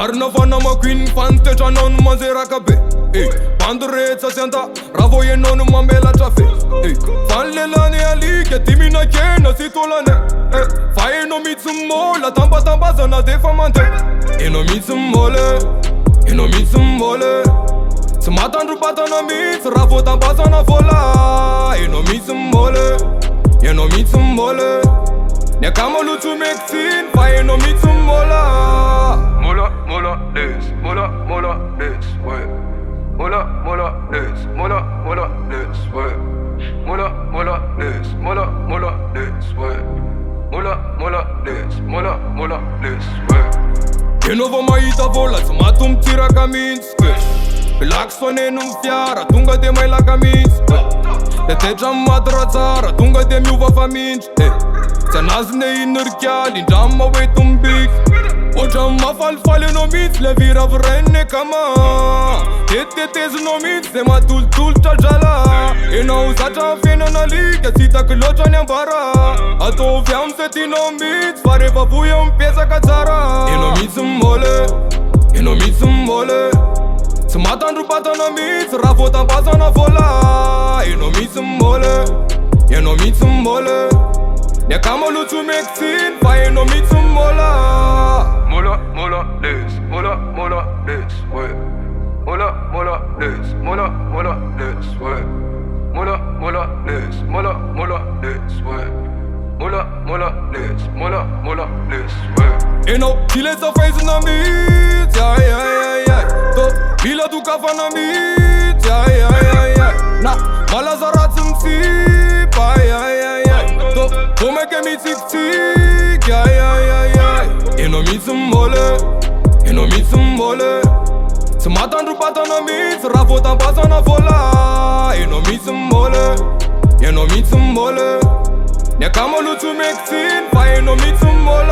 Arna vana ma queen fante già non mangerà cabe. Pandorezza senta ravoie non mambela già fe. Falle lane ali che timina chena si tolane. Fai no mitsumola tampa tampa zona defamante. E no mitsumole, e no mitsumole. Se matan rubata na mitz, ravo tampa zona vola. E no mitsumole, e no mitsumole. Ne camo luciu mexin, fai no mitsumola. Mola, mola, this, mola, mola, this, way. Mola, mola, this, mola, mola, this, way. Mola, mola, this, mola, mola, this, way. Mola, mola, this, mola, mola, this, way. E nu vă mai ita vola, să mă atum tira ca minți. Pe lac soane nu-mi fiara, tunga de mai la ca minți. De te geam madra țara, tunga de miu va fa minci. Ți-a nazne inârcheali, în geam mă uit un pic. O geam falfale nomiți, le vira vrene cama. Te tezi nomiți, se mă tul cea jala. E n-au zacea fena na liga, sita că locea ne-am bara. A to veam să ti nomiți, fare va puia un piesa ca țara. E nomiți în mole, e nomiți în mole. Să mata în rupata nomiți, rafota în baza na vola. E nomiți în mole, e nomiți în mole. Ne camo luciu mexin, fa e nomiți în mola. Mola, mola, this, mola, mola, this, way. Mola, mola, this, mola, mola, this, way. Mola, mola, this, mola, mola, this, way. Mola, mola, this, mola, mola, this, way. E no, chile să faci în amiți, ai, ai, ai, ai. To, bila tu ca fan amiți, ai, ai, ai, ai. Na, mala zarați în țip, ai, ai, ai, ai. To, come che mi tic-tic, ai, ai, ai, ai. E no mi mole, e no mi mole. Să mata în rupata na miți, rafota în baza na vola. E no mi mole, e no mi mole. Ne camo luciu mexin, fa e no mi mole.